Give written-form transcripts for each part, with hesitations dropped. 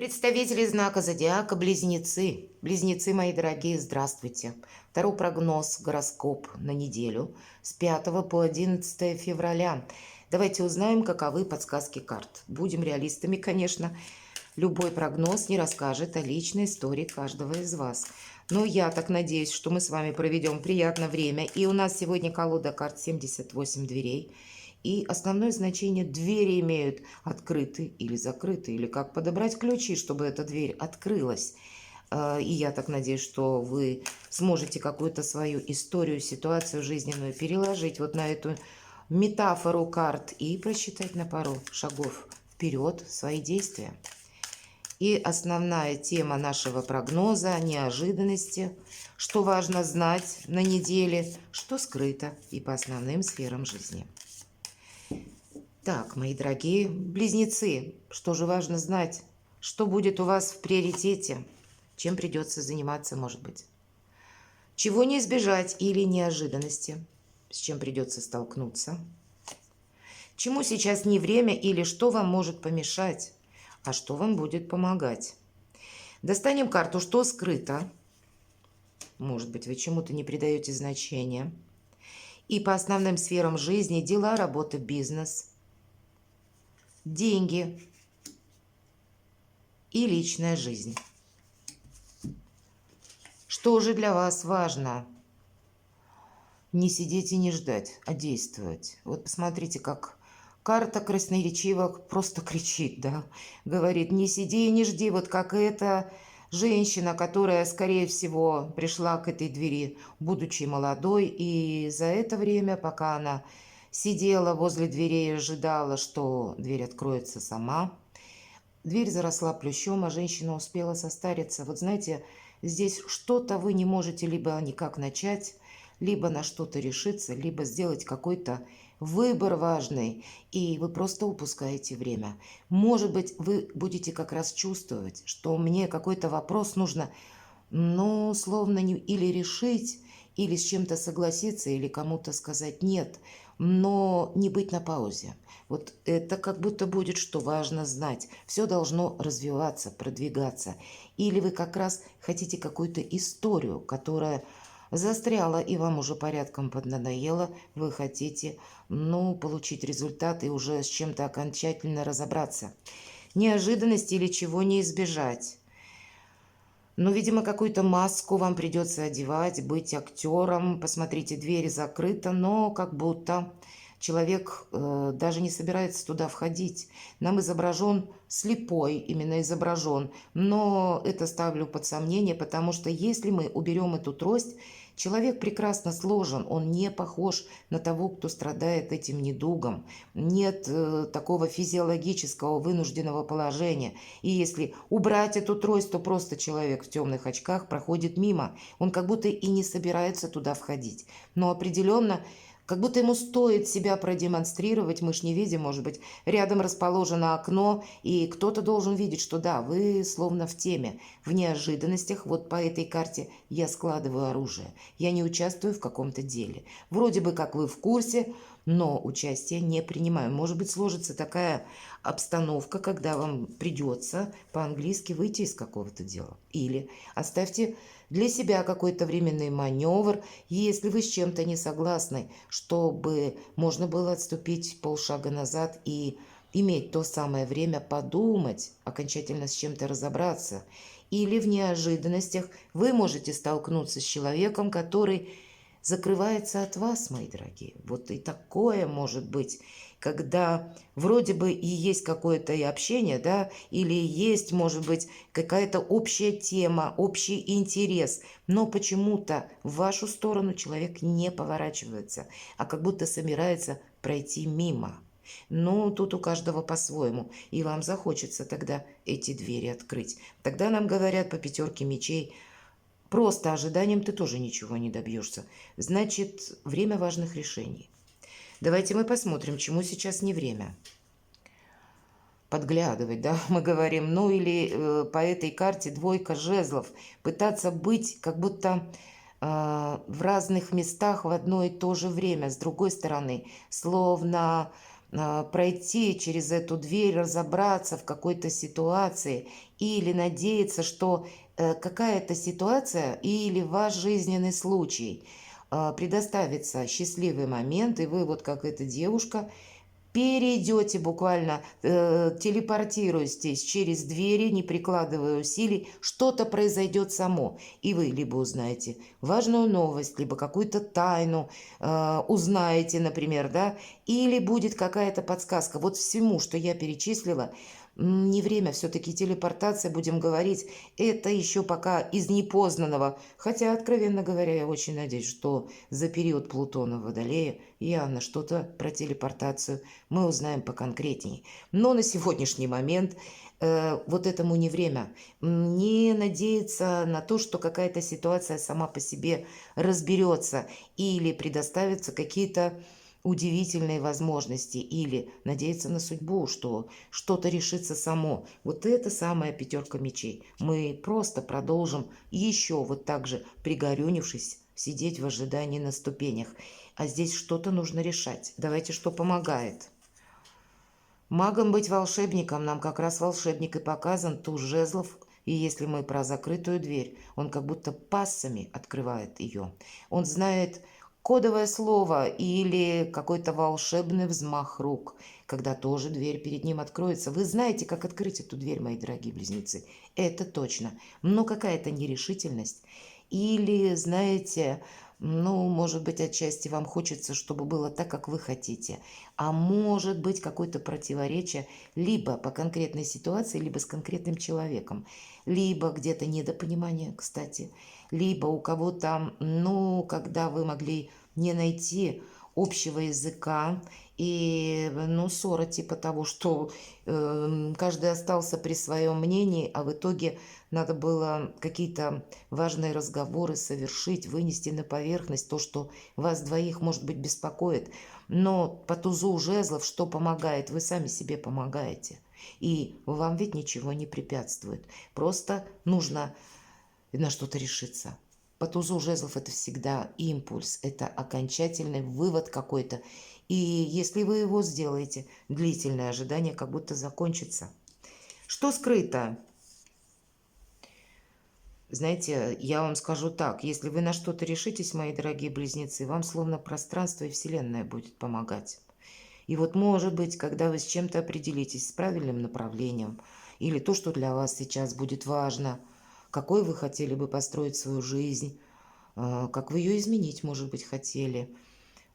Представители знака зодиака Близнецы. Близнецы, мои дорогие, здравствуйте. Второй прогноз, гороскоп на неделю с 5 по 11 февраля. Давайте узнаем, каковы подсказки карт. Будем реалистами, конечно. Любой прогноз не расскажет о личной истории каждого из вас. Но я так надеюсь, что мы с вами проведем приятное время. И у нас сегодня колода карт 78 дверей. И основное значение двери имеют открыты или закрыты, или как подобрать ключи, чтобы эта дверь открылась. И я так надеюсь, что вы сможете какую-то свою историю, ситуацию жизненную переложить вот на эту метафору карт и просчитать на пару шагов вперед свои действия. И основная тема нашего прогноза – неожиданности, что важно знать на неделе, что скрыто и по основным сферам жизни. Так, мои дорогие близнецы, что же важно знать? Что будет у вас в приоритете? Чем придется заниматься, может быть? Чего не избежать или неожиданности? С чем придется столкнуться? Чему сейчас не время или что вам может помешать? А что вам будет помогать? Достанем карту «Что скрыто?». Может быть, вы чему-то не придаете значения. И по основным сферам жизни – дела, работа, бизнес – деньги и личная жизнь. Что же для вас важно? Не сидеть и не ждать, а действовать. Вот посмотрите, как карта красноречиво просто кричит, да? Говорит, не сиди и не жди, вот как эта женщина, которая, скорее всего, пришла к этой двери, будучи молодой, и за это время, пока она сидела возле двери и ожидала, что дверь откроется сама, дверь заросла плющом, а женщина успела состариться. Вот знаете, здесь что-то вы не можете либо никак начать, либо на что-то решиться, либо сделать какой-то выбор важный, и вы просто упускаете время. Может быть, вы будете как раз чувствовать, что мне какой-то вопрос нужно, ну, словно или решить, или с чем-то согласиться, или кому-то сказать «нет», но не быть на паузе. Вот это как будто будет, что важно знать. Все должно развиваться, продвигаться. Или вы как раз хотите какую-то историю, которая застряла и вам уже порядком поднадоело, вы хотите, ну, получить результат и уже с чем-то окончательно разобраться. Неожиданности или чего не избежать. Ну, видимо, какую-то маску вам придется одевать, быть актером. Посмотрите, дверь закрыта, но как будто человек даже не собирается туда входить. Нам изображен слепой, именно изображен. Но это ставлю под сомнение, потому что если мы уберем эту трость, человек прекрасно сложен, он не похож на того, кто страдает этим недугом. Нет такого физиологического вынужденного положения. И если убрать эту трость, то просто человек в темных очках проходит мимо. Он как будто и не собирается туда входить. Но определенно, как будто ему стоит себя продемонстрировать, мы ж не видим, может быть, рядом расположено окно, и кто-то должен видеть, что да, вы словно в теме, в неожиданностях. Вот по этой карте я складываю оружие, я не участвую в каком-то деле. Вроде бы как вы в курсе, но участия не принимаю. Может быть, сложится такая обстановка, когда вам придется по-английски выйти из какого-то дела. Или оставьте для себя какой-то временный маневр, если вы с чем-то не согласны, чтобы можно было отступить полшага назад и иметь то самое время подумать, окончательно с чем-то разобраться. Или в неожиданностях вы можете столкнуться с человеком, который закрывается от вас, мои дорогие. Вот и такое может быть, когда вроде бы и есть какое-то и общение, да, или есть, может быть, какая-то общая тема, общий интерес, но почему-то в вашу сторону человек не поворачивается, а как будто собирается пройти мимо. Ну, тут у каждого по-своему, и вам захочется тогда эти двери открыть. Тогда нам говорят по пятерке мечей: просто ожиданием ты тоже ничего не добьешься. Значит, время важных решений. Давайте мы посмотрим, чему сейчас не время. Подглядывать, да, мы говорим. Ну или по этой карте двойка жезлов. Пытаться быть как будто в разных местах в одно и то же время. С другой стороны, словно пройти через эту дверь, разобраться в какой-то ситуации или надеяться, что какая-то ситуация или ваш жизненный случай предоставится счастливый момент, и вы вот как эта девушка перейдете буквально, телепортируетесь через двери, не прикладывая усилий, что-то произойдет само. И вы либо узнаете важную новость, либо какую-то тайну узнаете, например, да, или будет какая-то подсказка. Вот всему, что я перечислила, не время, все-таки телепортация, будем говорить, это еще пока из непознанного. Хотя, откровенно говоря, я очень надеюсь, что за период Плутона в Водолее явно что-то про телепортацию мы узнаем поконкретнее. Но на сегодняшний момент вот этому не время. Не надеяться на то, что какая-то ситуация сама по себе разберется или предоставятся какие-то удивительные возможности, или надеяться на судьбу, что что-то решится само. Вот это самая пятерка мечей. Мы просто продолжим еще вот так же, пригорюнившись, сидеть в ожидании на ступенях. А здесь что-то нужно решать. Давайте, что помогает. Магом быть волшебником, нам как раз волшебник и показан, туз жезлов. И если мы про закрытую дверь, он как будто пассами открывает ее. Он знает кодовое слово или какой-то волшебный взмах рук, когда тоже дверь перед ним откроется. Вы знаете, как открыть эту дверь, мои дорогие близнецы. Это точно. Но какая-то нерешительность. Или, знаете, ну, может быть, отчасти вам хочется, чтобы было так, как вы хотите. А может быть, какое-то противоречие либо по конкретной ситуации, либо с конкретным человеком. Либо где-то недопонимание, кстати. Либо у кого-то, ну, когда вы могли не найти общего языка, и, ну, ссора типа того, что каждый остался при своем мнении, а в итоге надо было какие-то важные разговоры совершить, вынести на поверхность то, что вас двоих, может быть, беспокоит. Но по тузу жезлов что помогает? Вы сами себе помогаете. И вам ведь ничего не препятствует. Просто нужно на что-то решиться. По тузу жезлов это всегда импульс, это окончательный вывод какой-то. И если вы его сделаете, длительное ожидание как будто закончится. Что скрыто? Знаете, я вам скажу так, если вы на что-то решитесь, мои дорогие близнецы, вам словно пространство и Вселенная будет помогать. И вот, может быть, когда вы с чем-то определитесь, с правильным направлением, или то, что для вас сейчас будет важно, какой вы хотели бы построить свою жизнь, как вы ее изменить, может быть, хотели.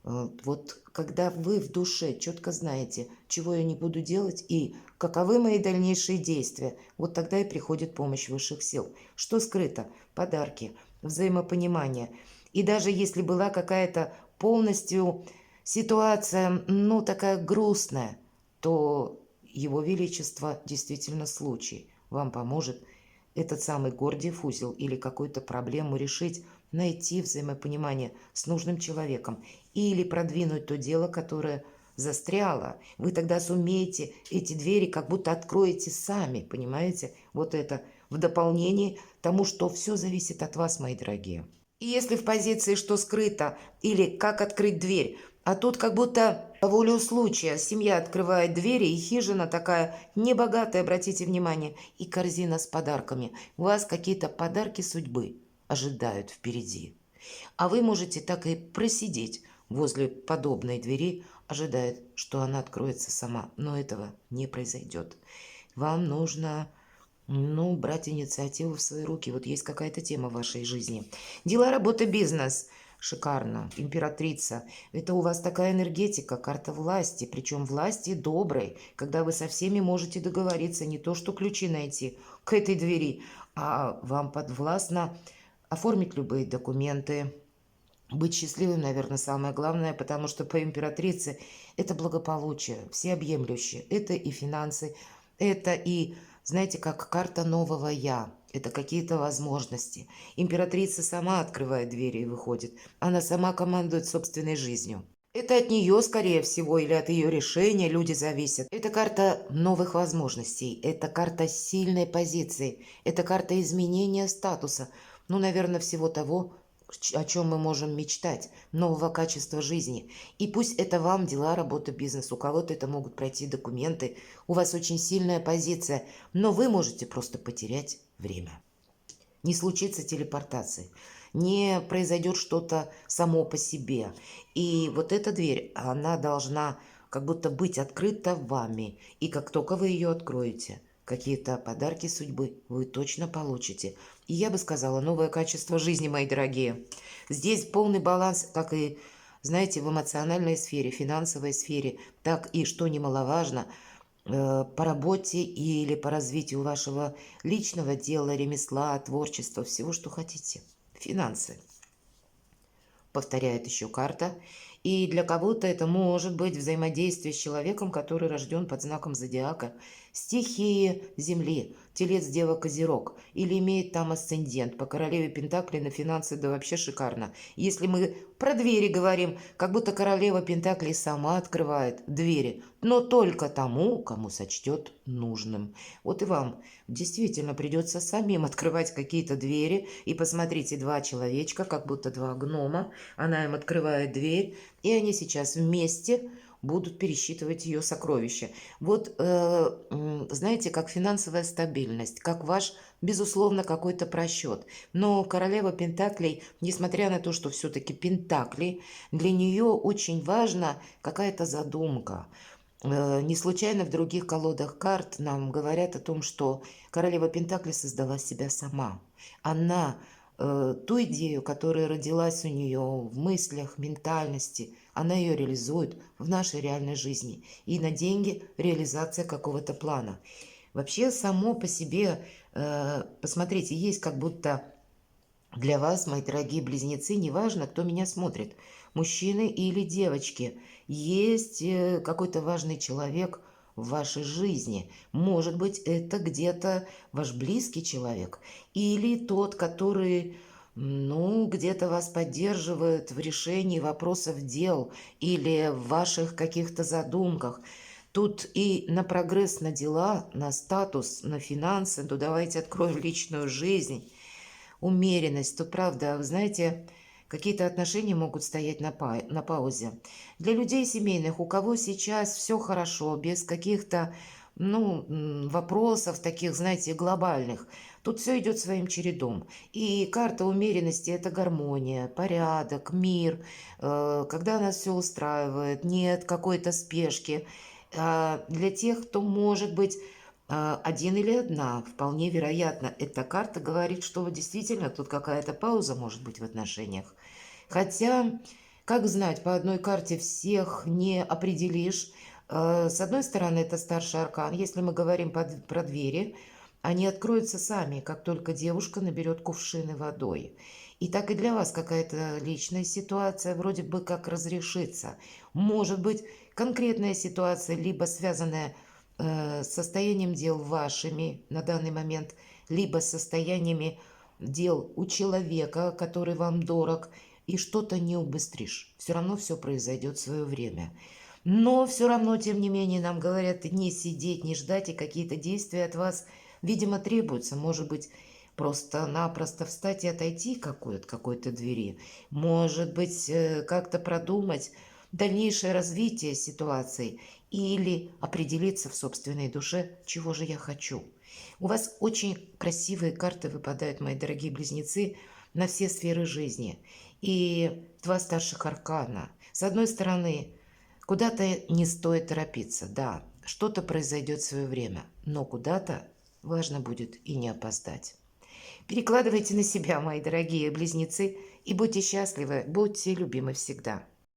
Вот когда вы в душе четко знаете, чего я не буду делать и каковы мои дальнейшие действия, вот тогда и приходит помощь высших сил. Что скрыто? Подарки, взаимопонимание. И даже если была какая-то полностью ситуация, ну, такая грустная, то Его Величество действительно случай вам поможет этот самый Гордиев узел или какую-то проблему решить, найти взаимопонимание с нужным человеком или продвинуть то дело, которое застряло. Вы тогда сумеете эти двери как будто откроете сами, понимаете? Вот это в дополнение тому, что все зависит от вас, мои дорогие. И если в позиции «что скрыто» или «как открыть дверь», а тут как будто по воле случая семья открывает двери, и хижина такая небогатая, обратите внимание, и корзина с подарками. Вас какие-то подарки судьбы ожидают впереди. А вы можете так и просидеть возле подобной двери, ожидая, что она откроется сама. Но этого не произойдет. Вам нужно, ну, брать инициативу в свои руки. Вот есть какая-то тема в вашей жизни. Дела, работа, бизнес. Шикарно. Императрица. Это у вас такая энергетика, карта власти. Причем власти доброй, когда вы со всеми можете договориться. Не то, что ключи найти к этой двери, а вам подвластно оформить любые документы. Быть счастливым, наверное, самое главное, потому что по императрице это благополучие, всеобъемлющее. Это и финансы, это и, знаете, как карта нового «я». Это какие-то возможности. Императрица сама открывает двери и выходит. Она сама командует собственной жизнью. Это от нее, скорее всего, или от ее решения люди зависят. Это карта новых возможностей. Это карта сильной позиции. Это карта изменения статуса. Ну, наверное, всего того, о чем мы можем мечтать, нового качества жизни. И пусть это вам дела, работа, бизнес, у кого-то это могут пройти документы, у вас очень сильная позиция, но вы можете просто потерять время. Не случится телепортации, не произойдет что-то само по себе. И вот эта дверь, она должна как будто быть открыта вами. И как только вы ее откроете, какие-то подарки судьбы вы точно получите. И я бы сказала, новое качество жизни, мои дорогие. Здесь полный баланс, как и, знаете, в эмоциональной сфере, финансовой сфере, так и, что немаловажно, по работе или по развитию вашего личного дела, ремесла, творчества, всего, что хотите. Финансы. Повторяет еще карта. И для кого-то это может быть взаимодействие с человеком, который рожден под знаком зодиака, стихии Земли, Телец, Дева, Козерог, или имеет там асцендент. По королеве Пентаклей на финансы, да вообще шикарно. Если мы про двери говорим, как будто королева Пентаклей сама открывает двери, но только тому, кому сочтет нужным. Вот и вам действительно придется самим открывать какие-то двери. И посмотрите, два человечка, как будто два гнома, она им открывает дверь, и они сейчас вместе будут пересчитывать ее сокровища. Вот, знаете, как финансовая стабильность, как ваш, безусловно, какой-то просчет. Но королева Пентаклей, несмотря на то, что все-таки Пентакли, для нее очень важна какая-то задумка. Не случайно в других колодах карт нам говорят о том, что королева Пентакли создала себя сама. Она ту идею, которая родилась у нее в мыслях, ментальности, она ее реализует в нашей реальной жизни. И на деньги реализация какого-то плана. Вообще само по себе, посмотрите, есть как будто для вас, мои дорогие близнецы, неважно, кто меня смотрит, мужчины или девочки, есть какой-то важный человек в вашей жизни. Может быть, это где-то ваш близкий человек или тот, который, ну, где-то вас поддерживает в решении вопросов дел или в ваших каких-то задумках. Тут и на прогресс, на дела, на статус, на финансы, ну давайте откроем личную жизнь, умеренность, то правда, вы знаете, какие-то отношения могут стоять на паузе. Для людей семейных, у кого сейчас все хорошо, без каких-то, ну, вопросов таких, знаете, глобальных, тут все идет своим чередом. И карта умеренности – это гармония, порядок, мир, когда нас все устраивает, нет какой-то спешки. Для тех, кто может быть один или одна, вполне вероятно, эта карта говорит, что вот действительно тут какая-то пауза может быть в отношениях. Хотя, как знать, по одной карте всех не определишь. С одной стороны, это старший аркан. Если мы говорим про двери, они откроются сами, как только девушка наберет кувшины водой. И так и для вас какая-то личная ситуация вроде бы как разрешится. Может быть, конкретная ситуация, либо связанная с состоянием дел вашими на данный момент, либо с состояниями дел у человека, который вам дорог, и что-то не убыстришь. Все равно все произойдет в свое время. Но все равно, тем не менее, нам говорят не сидеть, не ждать, и какие-то действия от вас, видимо, требуются. Может быть, просто-напросто встать и отойти от какой-то двери. Может быть, как-то продумать дальнейшее развитие ситуации или определиться в собственной душе, чего же я хочу. У вас очень красивые карты выпадают, мои дорогие близнецы, на все сферы жизни. И два старших аркана. С одной стороны, куда-то не стоит торопиться, да, что-то произойдет в свое время, но куда-то важно будет и не опоздать. Перекладывайте на себя, мои дорогие близнецы, и будьте счастливы, будьте любимы всегда.